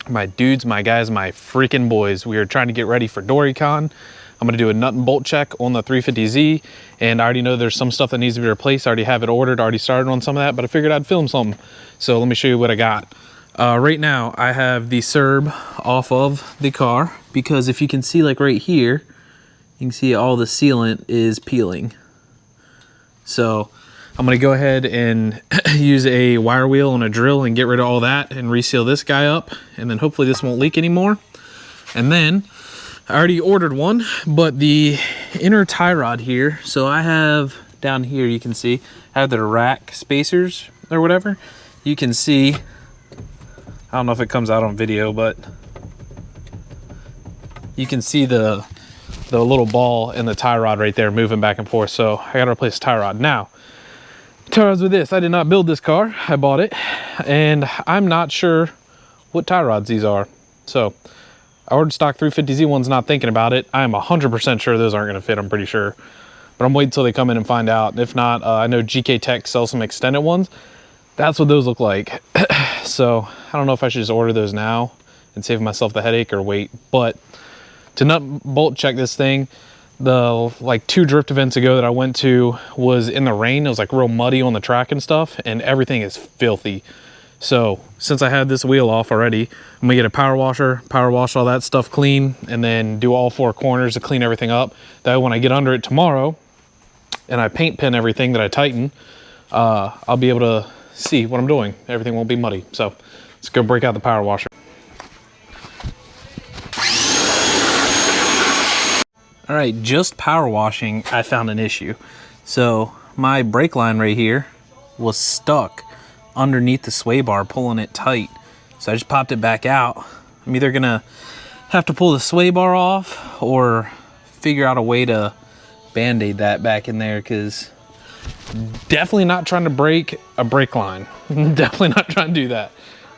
My dudes, my guys, my freaking boys. We are trying to get ready for Doricon. I'm gonna do a nut and bolt check on the 350Z, and I already know there's some stuff that needs to be replaced. I already have it ordered, already started on some of that, but I figured I'd film some. So let me show you what I got. Right now, I have the CERB off of the car, because if you can see, like right here, you can see all the sealant is peeling. So I'm gonna go ahead and use a wire wheel and a drill and get rid of all that and reseal this guy up, and then hopefully this won't leak anymore. And then I already ordered one, but the inner tie rod here, so I have down here, you can see, I have the rack spacers or whatever. You can see, I don't know if it comes out on video, but you can see the little ball in the tie rod right there moving back and forth. So I gotta replace the tie rod. Now, tie rods with this, I did not build this car, I bought it, and I'm not sure what tie rods these are. So I ordered stock 350Z ones not thinking about it. I am 100% sure those aren't gonna fit, I'm pretty sure. But I'm waiting until they come in and find out. If not, I know GK Tech sells some extended ones. That's what those look like. So I don't know if I should just order those now and save myself the headache or wait. But to nut bolt check this thing, the like 2 drift events ago that I went to was in the rain. It was like real muddy on the track and stuff, and everything is filthy. So since I had this wheel off already, I'm gonna get a power washer, power wash all that stuff clean, and then do all 4 corners to clean everything up. That way when I get under it tomorrow and I paint pin everything that I tighten, I'll be able to see what I'm doing. Everything won't be muddy. So let's go break out the power washer. All right, just power washing, I found an issue. So my brake line right here was stuck underneath the sway bar, pulling it tight. So I just popped it back out. I'm either gonna have to pull the sway bar off or figure out a way to band-aid that back in there, because definitely not trying to break a brake line. Definitely not trying to do that.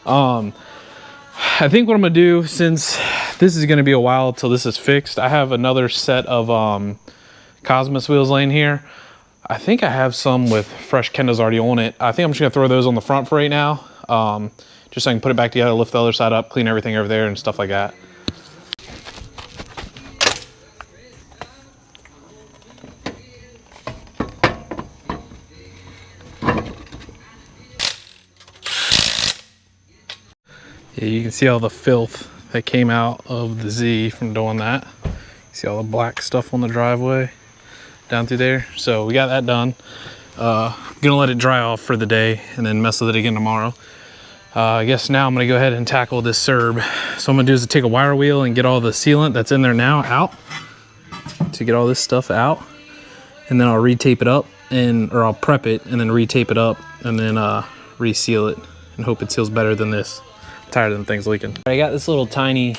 I think what I'm gonna do, since this is gonna be a while till this is fixed, I have another set of Cosmos wheels laying here. I think I have some with fresh Kendas already on it. I think I'm just gonna throw those on the front for right now. Just so I can put it back together, lift the other side up, clean everything over there and stuff like that. Yeah, you can see all the filth that came out of the Z from doing that. You see all the black stuff on the driveway down through there. So we got that done. Gonna let it dry off for the day and then mess with it again tomorrow. I guess now I'm gonna go ahead and tackle this CERB. So I'm gonna do is take a wire wheel and get all the sealant that's in there now out, to get all this stuff out. And then I'll re-tape it up, or I'll prep it and then re-tape it up and then reseal it and hope it seals better than this. I'm tired of them things leaking. I got this little tiny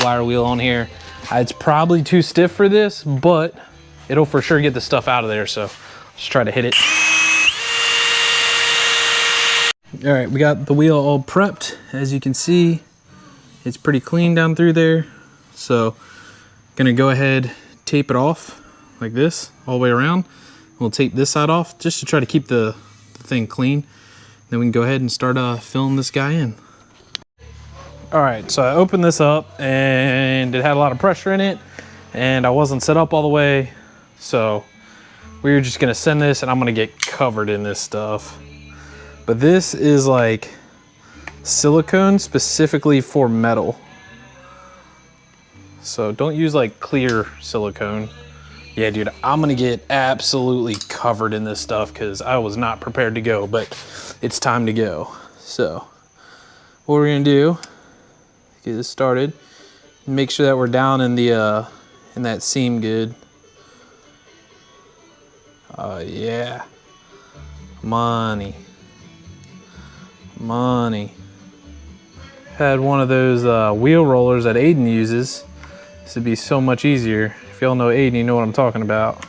wire wheel on here. It's probably too stiff for this, but it'll for sure get the stuff out of there. So let's try to hit it. All right, we got the wheel all prepped. As you can see, it's pretty clean down through there. So gonna go ahead, tape it off like this all the way around. We'll tape this side off just to try to keep the thing clean. Then we can go ahead and start filling this guy in. All right, so I opened this up and it had a lot of pressure in it and I wasn't set up all the way. So we were just gonna send this and I'm gonna get covered in this stuff. But this is like silicone specifically for metal. So don't use like clear silicone. Yeah, dude, I'm gonna get absolutely covered in this stuff because I was not prepared to go, but it's time to go. So what we're gonna do, get this started, make sure that we're down in the in that seam good. Yeah, money. Had one of those wheel rollers that Aiden uses. This would be so much easier. If y'all know Aiden, you know what I'm talking about.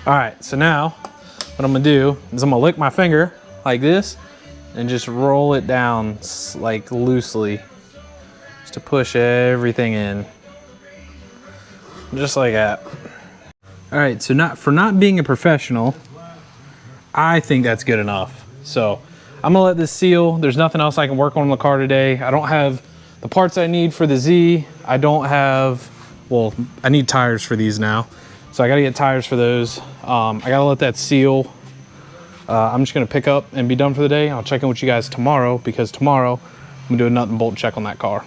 All right, so now what I'm gonna do is I'm gonna lick my finger like this and just roll it down like loosely, just to push everything in, just like that. All right, so for not being a professional, I think that's good enough. So I'm gonna let this seal. There's nothing else I can work on the car today. I don't have The parts I need for the Z, I don't have, well, I need tires for these now. So I gotta get tires for those. I gotta let that seal. I'm just gonna pick up and be done for the day. I'll check in with you guys tomorrow, because tomorrow I'm gonna do a nut and bolt check on that car.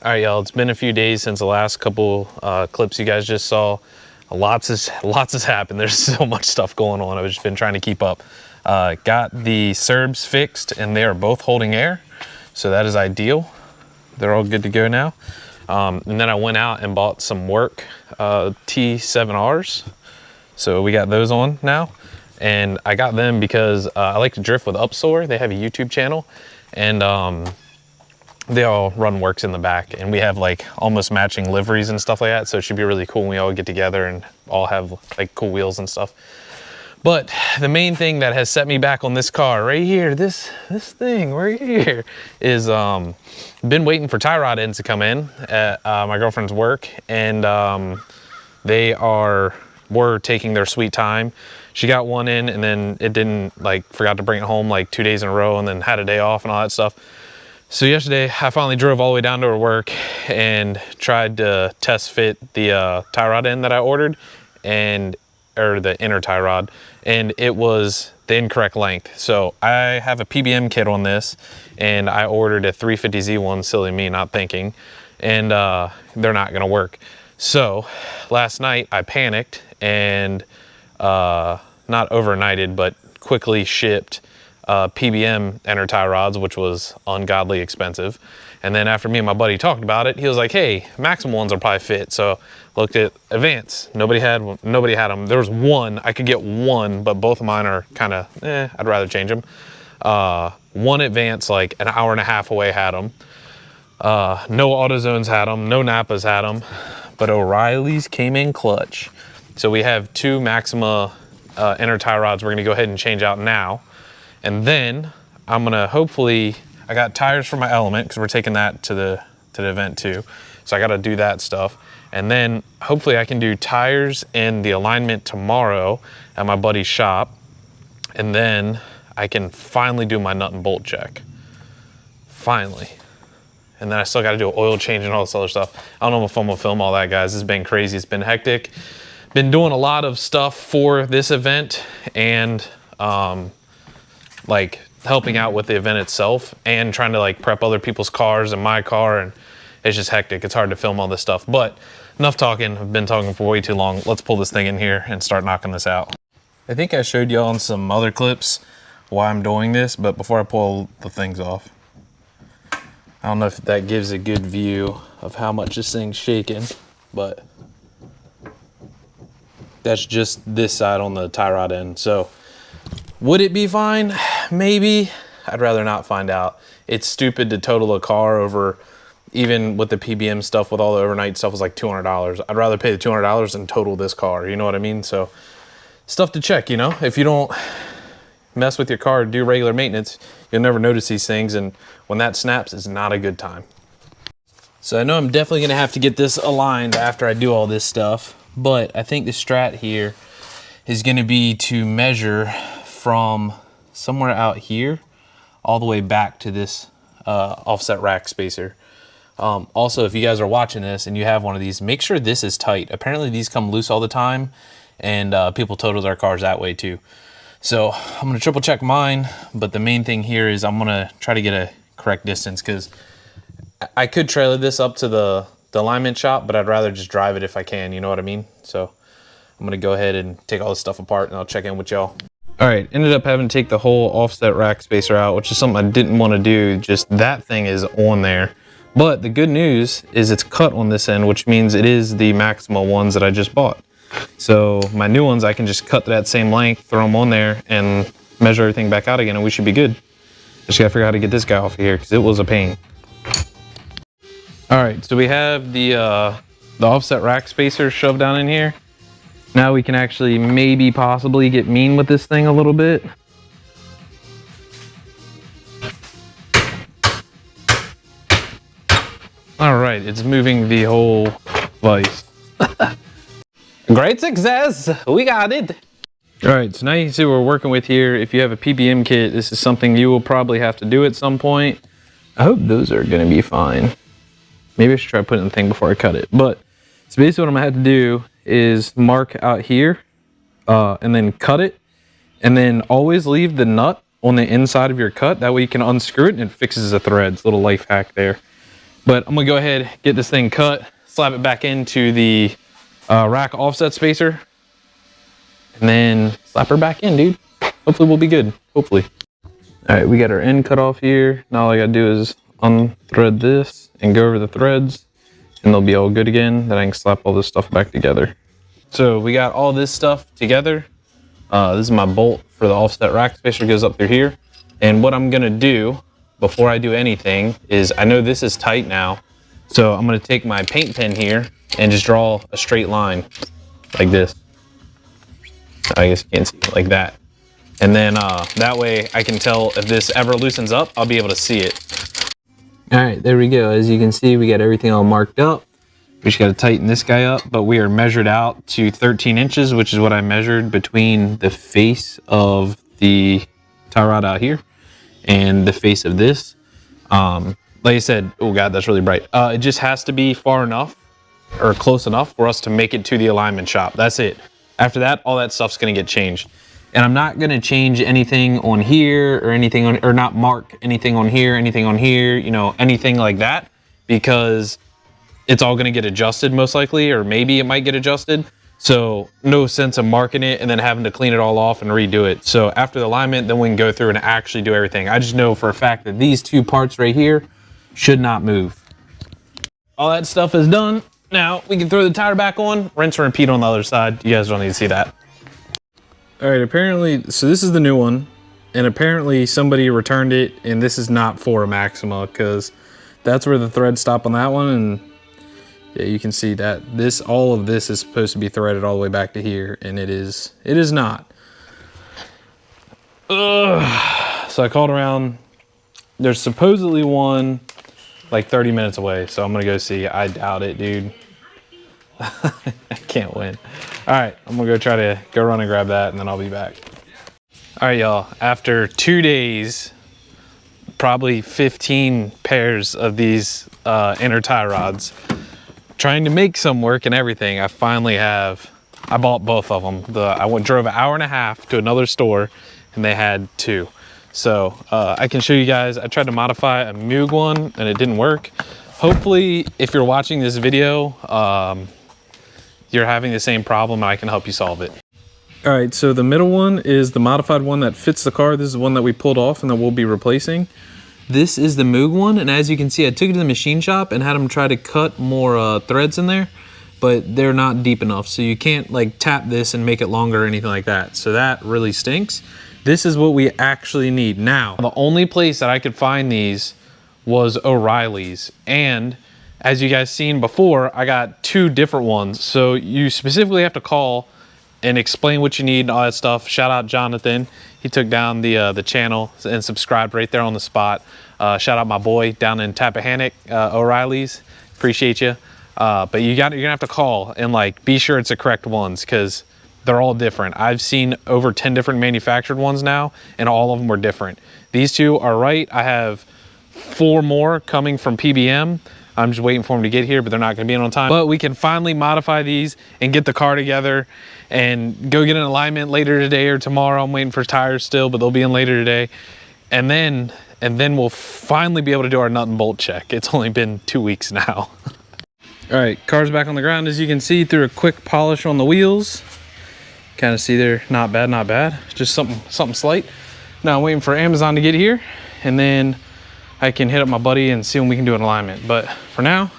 All right, y'all, it's been a few days since the last couple clips you guys just saw. Lots has happened. There's so much stuff going on. I've just been trying to keep up. Got the Serbs fixed, and they are both holding air. So that is ideal. They're all good to go now. And then I went out and bought some work T7Rs. So we got those on now. And I got them because I like to drift with Upsoar. They have a YouTube channel, and they all run works in the back, and we have like almost matching liveries and stuff like that. So it should be really cool when we all get together and all have like cool wheels and stuff. But the main thing that has set me back on this car right here, this thing right here, is been waiting for tie rod ends to come in at my girlfriend's work, and they were taking their sweet time. She got one in, and then it didn't, like, forgot to bring it home like 2 days in a row, and then had a day off and all that stuff. So yesterday I finally drove all the way down to her work and tried to test fit the tie rod end that I ordered, or the inner tie rod, and it was the incorrect length. So I have a PBM kit on this, and I ordered a 350Z one, silly me not thinking, and they're not gonna work. So last night I panicked and not overnighted, but quickly shipped PBM inner tie rods, which was ungodly expensive. And then after me and my buddy talked about it, he was like, hey, Maximum ones will probably fit. So looked at Advance. Nobody had them. There was one, I could get one, but both of mine are kind of, I'd rather change them. One Advance, like an hour and a half away, had them. No AutoZones had them, no Napas had them, but O'Reilly's came in clutch. So we have two Maxima inner tie rods we're gonna go ahead and change out now. And then I'm gonna hopefully, I got tires for my Element, because we're taking that to the event too. So I gotta do that stuff. And then hopefully I can do tires and the alignment tomorrow at my buddy's shop. And then I can finally do my nut and bolt check. Finally. And then I still gotta do an oil change and all this other stuff. I don't know if I'm gonna film all that, guys. It's been crazy, it's been hectic. Been doing a lot of stuff for this event, and like helping out with the event itself, and trying to like prep other people's cars and my car, and it's just hectic. It's hard to film all this stuff, but enough talking. I've been talking for way too long. Let's pull this thing in here and start knocking this out. I think I showed y'all in some other clips why I'm doing this, but before I pull the things off, I don't know if that gives a good view of how much this thing's shaking, but that's just this side on the tie rod end. So would it be fine? Maybe. I'd rather not find out. It's stupid to total a car over, even with the PBM stuff, with all the overnight stuff, was like $200. I'd rather pay the $200 than total this car, you know what I mean? So stuff to check, you know? If you don't mess with your car, do regular maintenance, you'll never notice these things, and when that snaps, it's not a good time. So I know I'm definitely gonna have to get this aligned after I do all this stuff, but I think the strat here is gonna be to measure from somewhere out here all the way back to this offset rack spacer. Also, if you guys are watching this and you have one of these, make sure this is tight. Apparently these come loose all the time, and people total their cars that way too. So I'm gonna triple check mine, but the main thing here is I'm gonna try to get a correct distance, because I could trailer this up to the alignment shop, but I'd rather just drive it if I can, you know what I mean? So I'm gonna go ahead and take all this stuff apart, and I'll check in with y'all. All right, ended up having to take the whole offset rack spacer out, which is something I didn't want to do. Just that thing is on there. But the good news is it's cut on this end, which means it is the Maxima ones that I just bought. So my new ones, I can just cut that same length, throw them on there, and measure everything back out again, and we should be good. Just gotta figure out how to get this guy off of here, because it was a pain. All right, so we have the offset rack spacer shoved down in here. Now we can actually maybe possibly get mean with this thing a little bit. All right, it's moving the whole vise. Great success, we got it. All right, so now you can see what we're working with here. If you have a PBM kit, this is something you will probably have to do at some point. I hope those are gonna be fine. Maybe I should try putting the thing before I cut it. But so basically what I'm gonna have to do is mark out here and then cut it. And then always leave the nut on the inside of your cut. That way you can unscrew it and it fixes the threads. Little life hack there. But I'm gonna go ahead, get this thing cut, slap it back into the rack offset spacer, and then slap her back in, dude. Hopefully we'll be good, hopefully. All right, we got our end cut off here. Now all I gotta do is unthread this and go over the threads and they'll be all good again. Then I can slap all this stuff back together. So we got all this stuff together. This is my bolt for the offset rack spacer, goes up through here. And what I'm gonna do before I do anything is, I know this is tight now, so I'm gonna take my paint pen here and just draw a straight line like this. I guess you can't see it like that. And then that way I can tell if this ever loosens up, I'll be able to see it. All right, there we go. As you can see, we got everything all marked up. We just gotta tighten this guy up, but we are measured out to 13 inches, which is what I measured between the face of the tie rod out here and the face of this. Like I said, oh God, that's really bright. It just has to be far enough or close enough for us to make it to the alignment shop. That's it. After that, all that stuff's gonna get changed. And I'm not gonna change anything on here or anything on, or not mark anything on here, you know, anything like that, because it's all gonna get adjusted most likely, or maybe it might get adjusted. So no sense of marking it and then having to clean it all off and redo it. So after the alignment, then we can go through and actually do everything. I just know for a fact that these two parts right here should not move. All that stuff is done. Now we can throw the tire back on, rinse and repeat on the other side. You guys don't need to see that. All right, apparently, so this is the new one, and apparently somebody returned it, and this is not for a Maxima, because that's where the threads stop on that one, and yeah, you can see that all of this is supposed to be threaded all the way back to here, and it is not. Ugh. So I called around. There's supposedly one like 30 minutes away, so I'm gonna go see. I doubt it, dude. I can't win. All right, I'm gonna go try to go run and grab that, and then I'll be back. All right, y'all, after 2 days, probably 15 pairs of these inner tie rods, trying to make some work and everything, I finally have. I bought both of them. Drove an hour and a half to another store, and they had two. So I can show you guys. I tried to modify a Moog one, and it didn't work. Hopefully, if you're watching this video, you're having the same problem, and I can help you solve it. All right, so the middle one is the modified one that fits the car. This is the one that we pulled off and that we'll be replacing. This is the Moog one, and as you can see, I took it to the machine shop and had them try to cut more threads in there, but they're not deep enough, so you can't like tap this and make it longer or anything like that. So that really stinks. This is what we actually need. Now, the only place that I could find these was O'Reilly's, and as you guys seen before, I got two different ones. So you specifically have to call and explain what you need and all that stuff. Shout out Jonathan. He took down the channel and subscribed right there on the spot. Shout out my boy down in Tappahannock, O'Reilly's. Appreciate you. But you're gonna have to call and like be sure it's the correct ones, because they're all different. I've seen over 10 different manufactured ones now, and all of them were different. These two are right. I have 4 more coming from PBM. I'm just waiting for them to get here, but they're not gonna be in on time. But we can finally modify these and get the car together and go get an alignment later today or tomorrow. I'm waiting for tires still, but they'll be in later today. And then we'll finally be able to do our nut and bolt check. It's only been 2 weeks now. All right, car's back on the ground. As you can see through a quick polish on the wheels. Kind of see they're not bad, not bad. Just something slight. Now I'm waiting for Amazon to get here, and then I can hit up my buddy and see when we can do an alignment. But for now,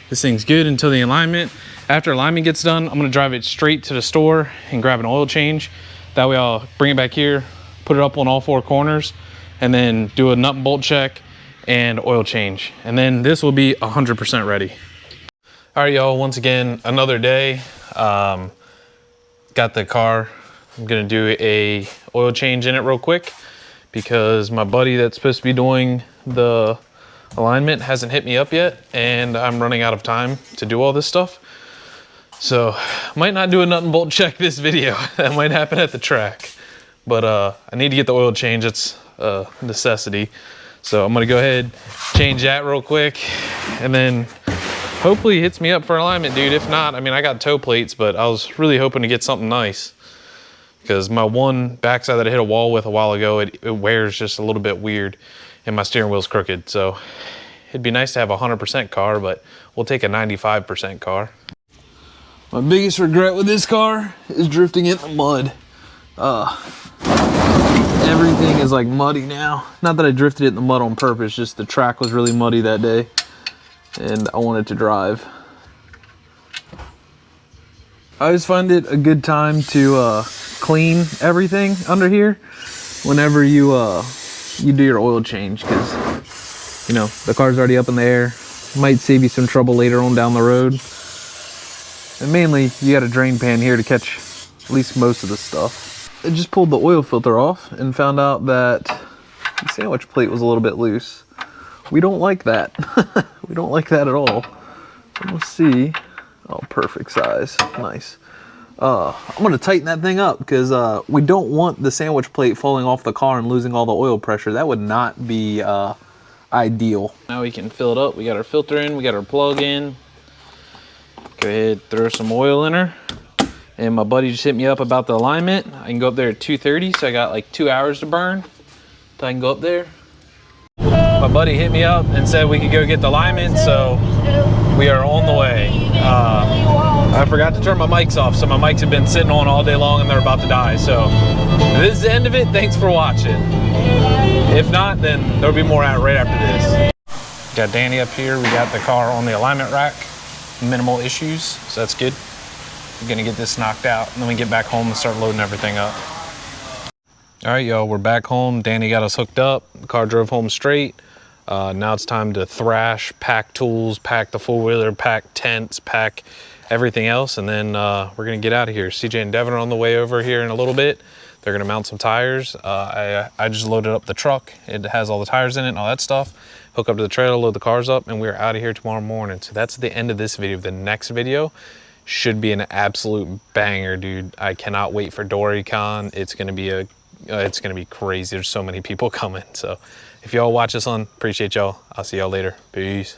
this thing's good until the alignment. After alignment gets done, I'm gonna drive it straight to the store and grab an oil change. That way I'll bring it back here, put it up on all 4 corners, and then do a nut and bolt check and oil change. And then this will be 100% ready. All right, y'all, once again, another day. Got the car. I'm gonna do a oil change in it real quick, because my buddy that's supposed to be doing the alignment hasn't hit me up yet, and I'm running out of time to do all this stuff. So might not do a nut and bolt check this video. That might happen at the track, but I need to get the oil change. It's a necessity. So I'm gonna go ahead, change that real quick, and then hopefully it hits me up for alignment, dude. If not, I mean, I got toe plates, but I was really hoping to get something nice, because my one backside that I hit a wall with a while ago, it wears just a little bit weird, and my steering wheel's crooked. So it'd be nice to have a 100% car, but we'll take a 95% car. My biggest regret with this car is drifting in the mud. Everything is like muddy now. Not that I drifted it in the mud on purpose, just the track was really muddy that day and I wanted to drive. I always find it a good time to clean everything under here whenever you do your oil change, because you know the car's already up in the air. Might save you some trouble later on down the road. And mainly, you got a drain pan here to catch at least most of the stuff. I just pulled the oil filter off and found out that the sandwich plate was a little bit loose. We don't like that. We don't like that at all. Let's see. Oh, perfect size. Nice. I'm gonna tighten that thing up because we don't want the sandwich plate falling off the car and losing all the oil pressure. That would not be ideal. Now we can fill it up. We got our filter in, we got our plug in. Go ahead, throw some oil in her. And my buddy just hit me up about the alignment. I can go up there at 2:30, so I got like 2 hours to burn. So I can go up there. My buddy hit me up and said we could go get the alignment, so we are on the way. I forgot to turn my mics off, so my mics have been sitting on all day long and they're about to die. So this is the end of it. Thanks for watching. If not, then there'll be more out right after this. Got Danny up here. We got the car on the alignment rack. Minimal issues, so that's good. We're gonna get this knocked out and then we get back home and start loading everything up. All right, y'all, we're back home. Danny got us hooked up. The car drove home straight. Now it's time to thrash, pack tools, pack the four-wheeler, pack tents, pack everything else, and then we're gonna get out of here. CJ and Devin are on the way over here in a little bit. They're gonna mount some tires. I just loaded up the truck. It has all the tires in it and all that stuff. Hook up to the trailer, load the cars up, and we're out of here tomorrow morning. So that's the end of this video. The next video should be an absolute banger, dude. I cannot wait for Doricon. It's gonna be crazy. There's so many people coming. So if y'all watch this one, appreciate y'all. I'll see y'all later. Peace.